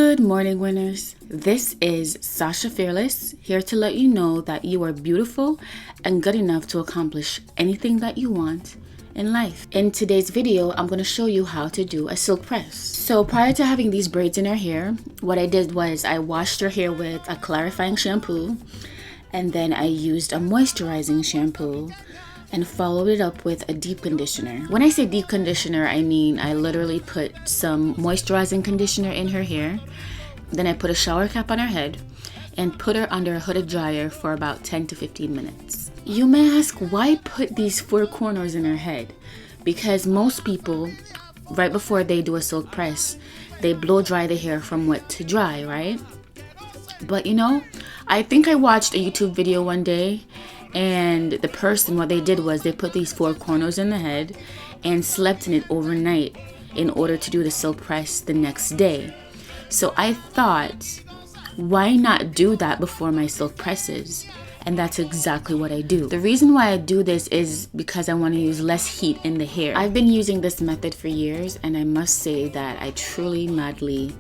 Good morning, winners. This is Sasha Fearless, here to let you know that you are beautiful and good enough to accomplish anything that you want in life. In today's video, I'm going to show you how to do a silk press. So prior to having these braids in her hair, what I did was I washed her hair with a clarifying shampoo, and then I used a moisturizing shampoo and followed it up with a deep conditioner. When I say deep conditioner, I mean I literally put some moisturizing conditioner in her hair. Then I put a shower cap on her head and put her under a hooded dryer for about 10 to 15 minutes. You may ask, why put these four corners in her head? Because most people, right before they do a silk press, they blow dry the hair from wet to dry, right? But you know, I think I watched a YouTube video one day, and the person, what they did was they put these four corners in the head and slept in it overnight in order to do the silk press the next day. So I thought, why not do that before my silk presses? And that's exactly what I do. The reason why I do this is because I want to use less heat in the hair. I've been using this method for years, and I must say that I truly, madly,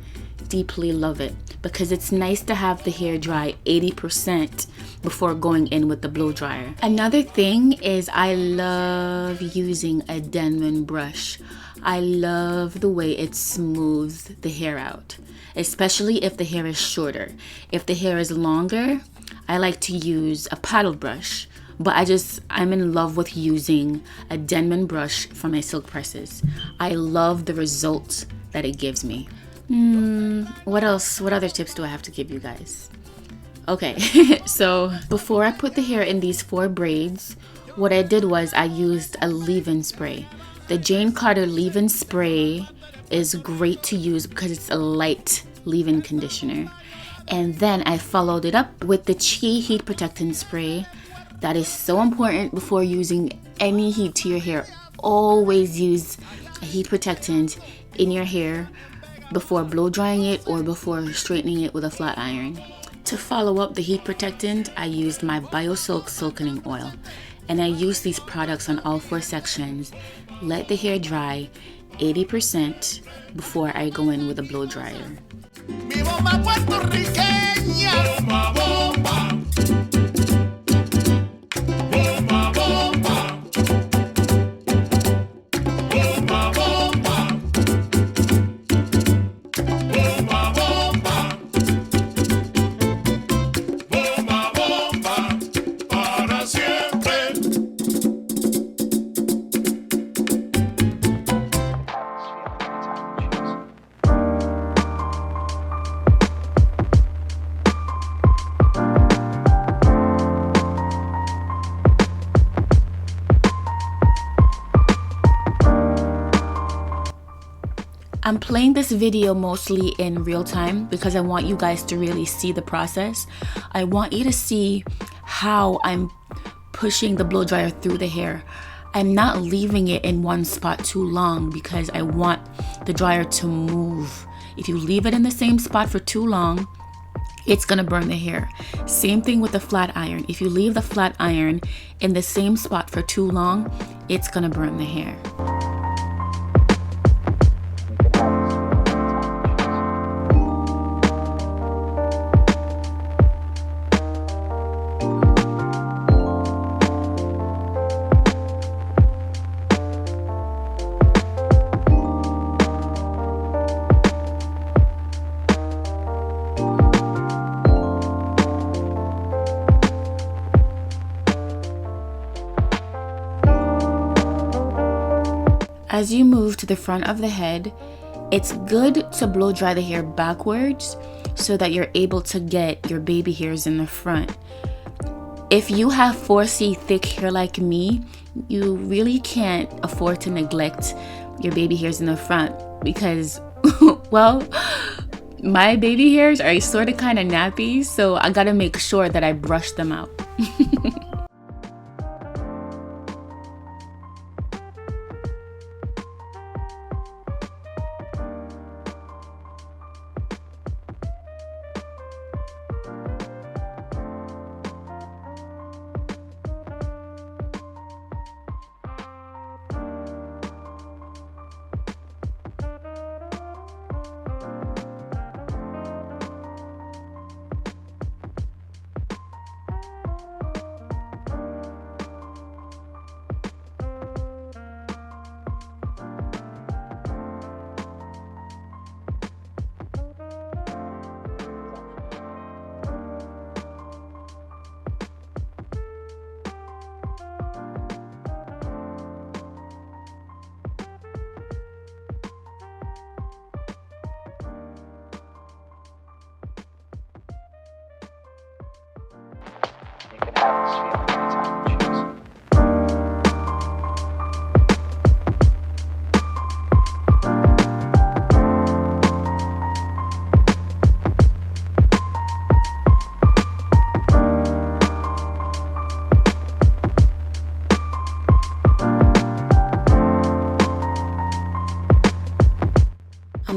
deeply love it, because it's nice to have the hair dry 80% before going in with the blow dryer. Another thing is I love using a Denman brush. I love the way it smooths the hair out, especially if the hair is shorter. If the hair is longer, I like to use a paddle brush, but I'm in love with using a Denman brush for my silk presses. I love the results that it gives me. What else? What other tips do I have to give you guys? Okay, so before I put the hair in these four braids, what I did was I used a leave-in spray. The Jane Carter leave-in spray is great to use because it's a light leave-in conditioner. And then I followed it up with the Chi Heat Protectant spray. That is so important before using any heat to your hair. Always use a heat protectant in your hair before blow drying it or before straightening it with a flat iron. To follow up the heat protectant, I used my Biosilk Silkening Oil, and I use these products on all four sections. Let the hair dry 80% before I go in with a blow dryer. I'm playing this video mostly in real time because I want you guys to really see the process. I want you to see how I'm pushing the blow dryer through the hair. I'm not leaving it in one spot too long because I want the dryer to move. If you leave it in the same spot for too long, it's gonna burn the hair. Same thing with the flat iron. If you leave the flat iron in the same spot for too long, it's gonna burn the hair. As you move to the front of the head, it's good to blow dry the hair backwards so that you're able to get your baby hairs in the front. If you have 4C thick hair like me, you really can't afford to neglect your baby hairs in the front because, well, my baby hairs are sort of kind of nappy, so I gotta make sure that I brush them out.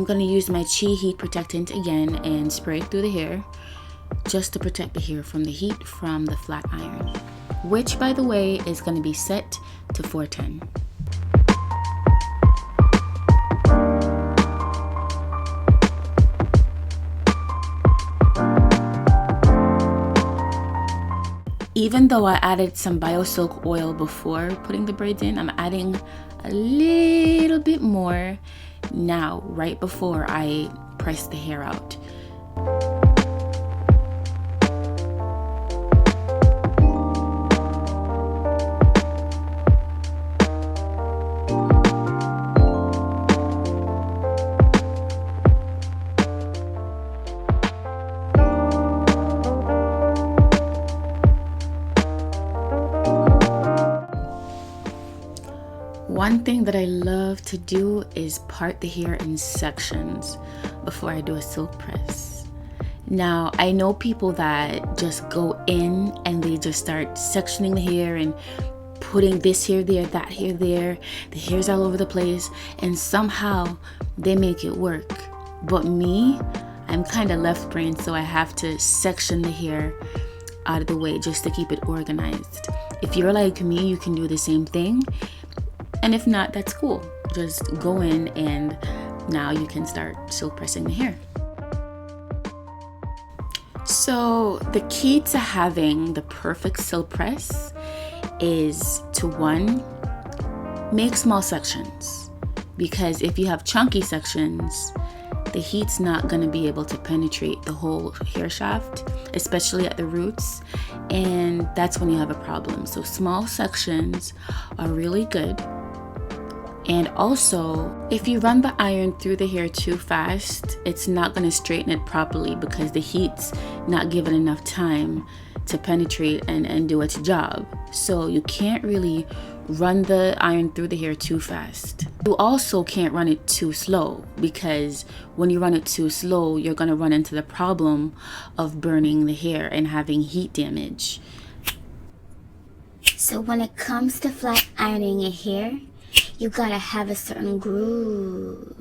I'm gonna use my Heat Protectant again and spray it through the hair just to protect the hair from the heat from the flat iron, which by the way is gonna be set to 410. Even though I added some Biosilk oil before putting the braids in, I'm adding a little bit more now, right before I press the hair out. One thing that I love to do is part the hair in sections before I do a silk press. Now, I know people that just go in and they just start sectioning the hair and putting this hair there, that hair there, the hair's all over the place, and somehow they make it work. But me, I'm kind of left-brained, so I have to section the hair out of the way just to keep it organized. If you're like me, you can do the same thing. And if not, that's cool. Just go in and now you can start silk pressing the hair. So the key to having the perfect silk press is to, one, make small sections. Because if you have chunky sections, the heat's not gonna be able to penetrate the whole hair shaft, especially at the roots. And that's when you have a problem. So small sections are really good. And also, if you run the iron through the hair too fast, it's not going to straighten it properly because the heat's not given enough time to penetrate and do its job. So you can't really run the iron through the hair too fast. You also can't run it too slow because when you run it too slow, you're going to run into the problem of burning the hair and having heat damage. So when it comes to flat ironing your hair, you gotta have a certain groove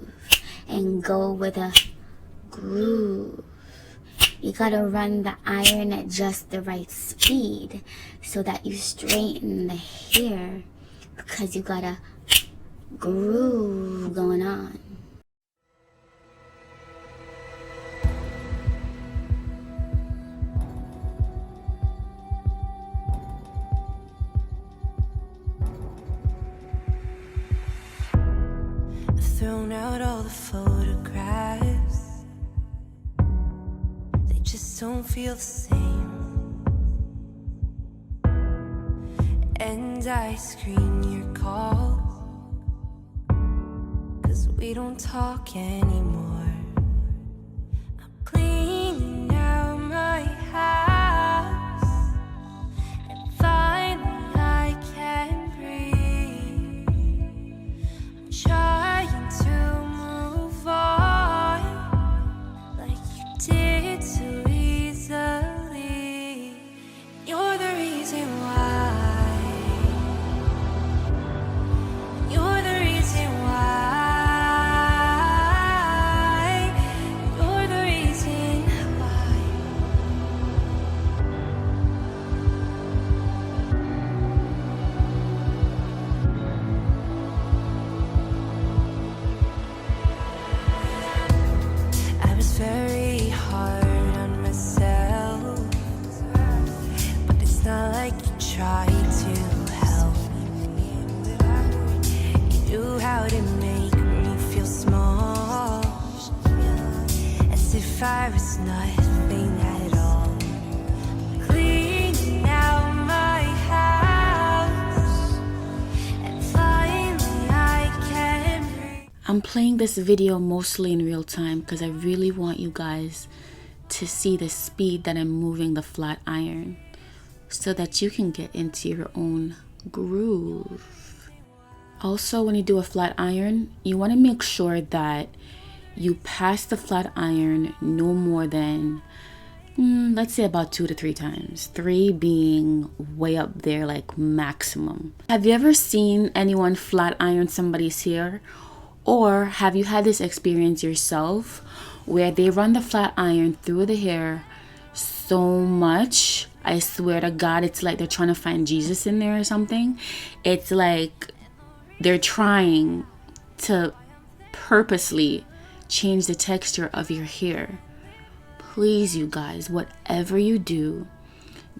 and go with a groove. You gotta run the iron at just the right speed so that you straighten the hair because you got a groove going on. Thrown out all the photographs, they just don't feel the same. And I screen your calls, 'cause we don't talk anymore. I'm cleaning out my house, and finally I can breathe. I'm trying to move on like you did so easily. You're the reason why. You're the reason why. You're the reason why. I was very hard on myself, but it's not like you tried to help. You knew how to make me feel small, as if I was nothing at all. Cleaning out my house, and finally I can breathe. I'm playing this video mostly in real time because I really want you guys to see the speed that I'm moving the flat iron so that you can get into your own groove. Also, when you do a flat iron, you want to make sure that you pass the flat iron no more than, let's say about 2 to 3 times. 3 being way up there, like maximum. Have you ever seen anyone flat iron somebody's hair? Or have you had this experience yourself where they run the flat iron through the hair so much, I swear to God, it's like they're trying to find Jesus in there or something. It's like they're trying to purposely change the texture of your hair. Please, you guys, whatever you do,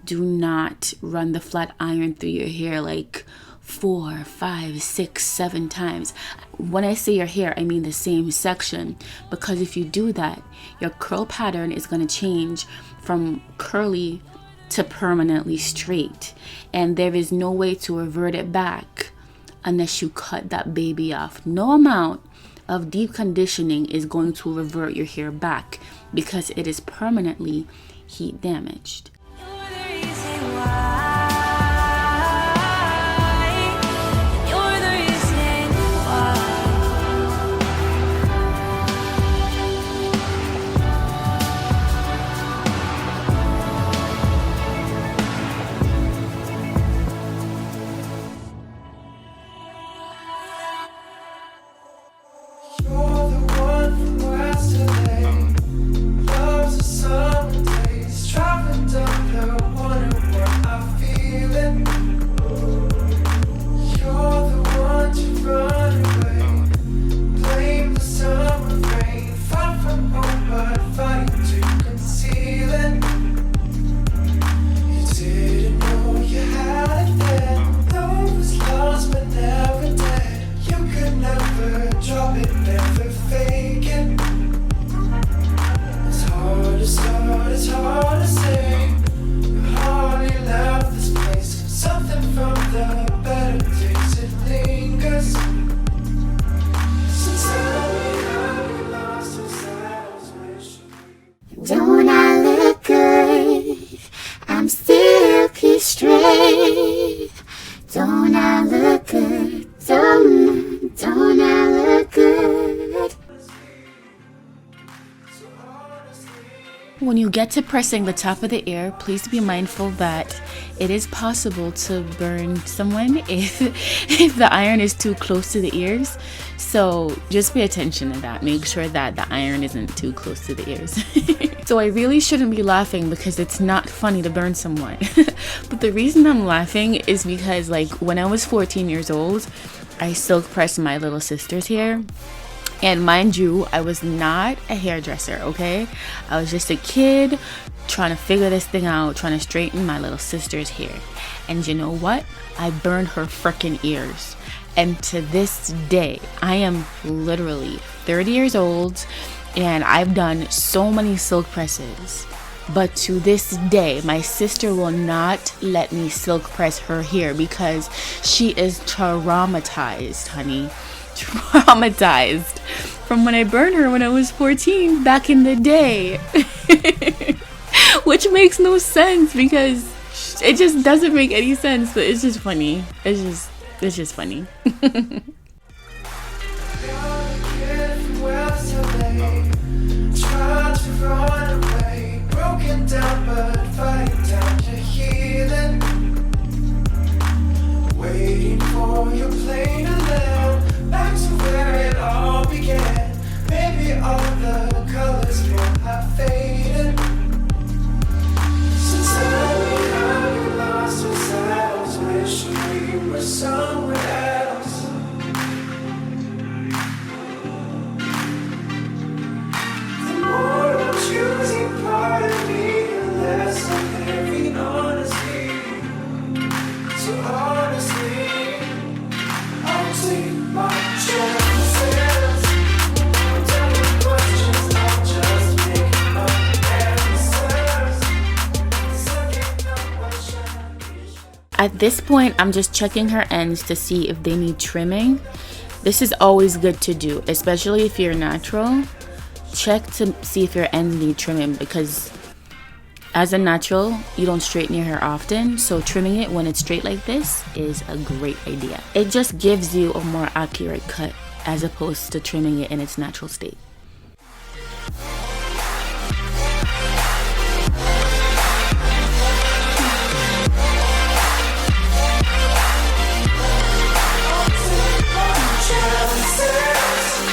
do not run the flat iron through your hair like 4, 5, 6, 7 times. When I say your hair, I mean the same section, because if you do that, your curl pattern is going to change from curly to permanently straight, and there is no way to revert it back unless you cut that baby off. No amount of deep conditioning is going to revert your hair back because it is permanently heat damaged. Don't I look good? I'm silky straight. Don't I look good? Don't I look good? When you get to pressing the top of the ear, please be mindful that it is possible to burn someone if the iron is too close to the ears. So just pay attention to that. Make sure that the iron isn't too close to the ears. So I really shouldn't be laughing because it's not funny to burn someone. But the reason I'm laughing is because, like, when I was 14 years old, I silk pressed my little sister's hair. And mind you, I was not a hairdresser, okay? I was just a kid trying to figure this thing out, trying to straighten my little sister's hair. And you know what? I burned her frickin' ears. And to this day, I am literally 30 years old and I've done so many silk presses. But to this day, my sister will not let me silk press her hair because she is traumatized, honey. Traumatized from when I burned her when I was 14 back in the day. Which makes no sense because it just doesn't make any sense, but it's just funny. It's just funny. Waiting for your plane to land back to where it all began. Maybe all the colors will have faded. So tell me how we lost ourselves, wishing we were somewhere else. The more I'm choosing part of me, the less I'm living honestly. So honestly, I'll take my chances. Tell me questions, I'll just make up answers. Second question. At this point, I'm just checking her ends to see if they need trimming. This is always good to do, especially if you're natural. Check to see if your ends need trimming because as a natural, you don't straighten your hair often, so trimming it when it's straight like this is a great idea. It just gives you a more accurate cut as opposed to trimming it in its natural state. Chances.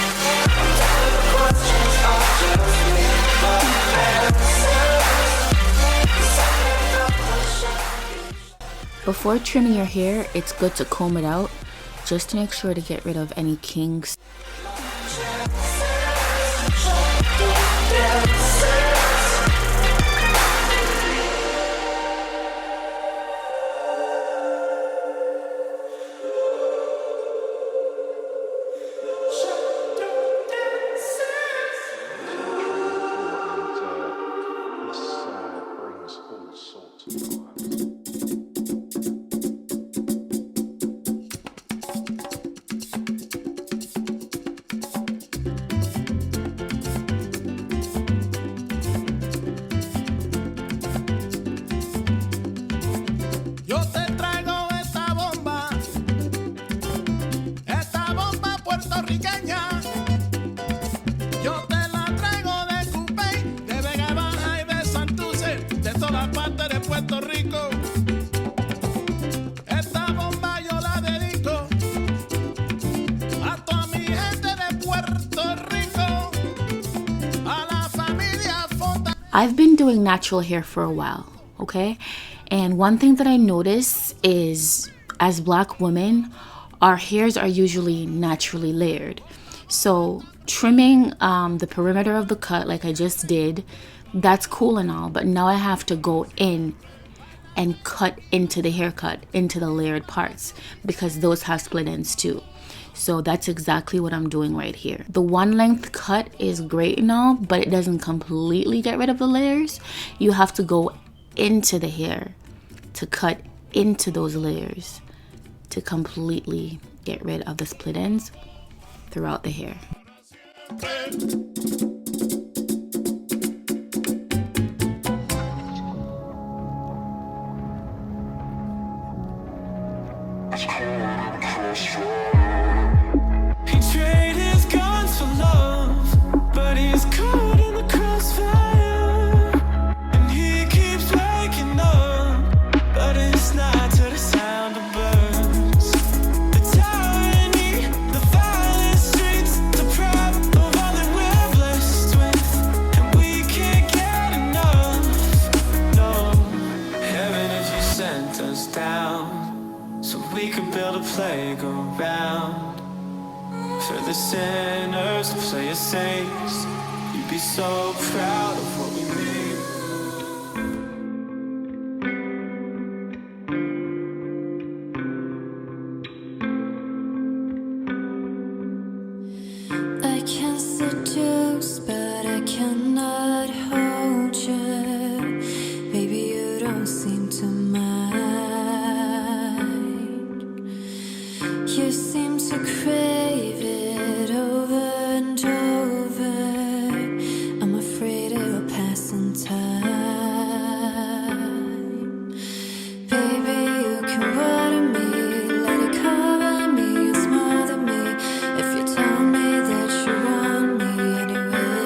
Before trimming your hair, it's good to comb it out just to make sure to get rid of any kinks. I've been doing natural hair for a while, okay? And one thing that I notice is, as Black women, our hairs are usually naturally layered. So trimming the perimeter of the cut like I just did, that's cool and all, but now I have to go in and cut into the haircut, into the layered parts, because those have split ends too. So that's exactly what I'm doing right here. The one length cut is great and all, but it doesn't completely get rid of the layers. You have to go into the hair to cut into those layers to completely get rid of the split ends throughout the hair. Playground for the sinners to play as saints. You'd be so proud of what we made. I can seduce, but I cannot hold you. Baby, you don't seem to mind. You seem to crave it over and over. I'm afraid it will pass in time. Baby, you can water me, let it cover me and smother me. If you tell me that you want me anyway.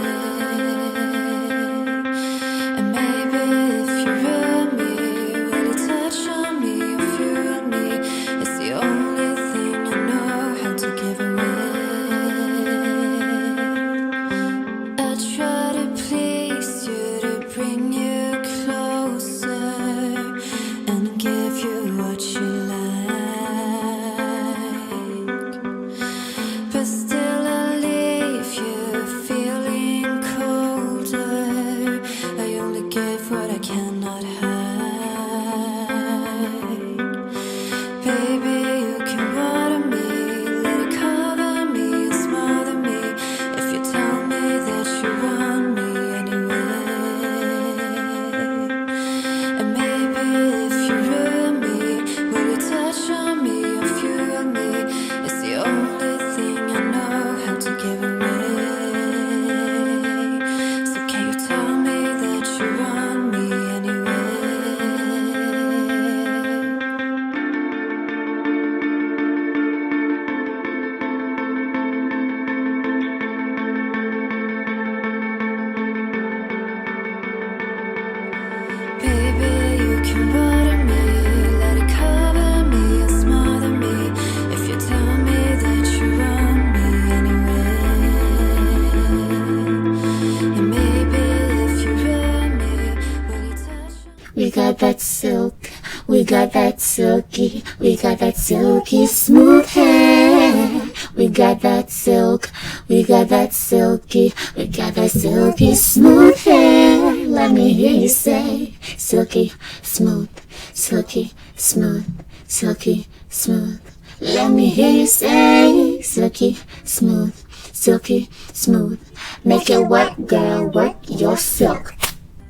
got that silky, we got that silky smooth hair. We got that silk, we got that silky, we got that silky smooth hair. Let me hear you say, silky smooth, silky smooth, silky smooth. Let me hear you say, silky smooth, silky smooth. Make it work, girl, work your silk.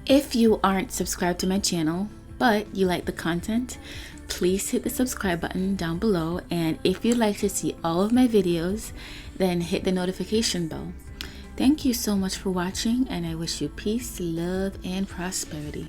If you aren't subscribed to my channel, but you like the content, please hit the subscribe button down below. And if you'd like to see all of my videos, then hit the notification bell. Thank you so much for watching, and I wish you peace, love, and prosperity.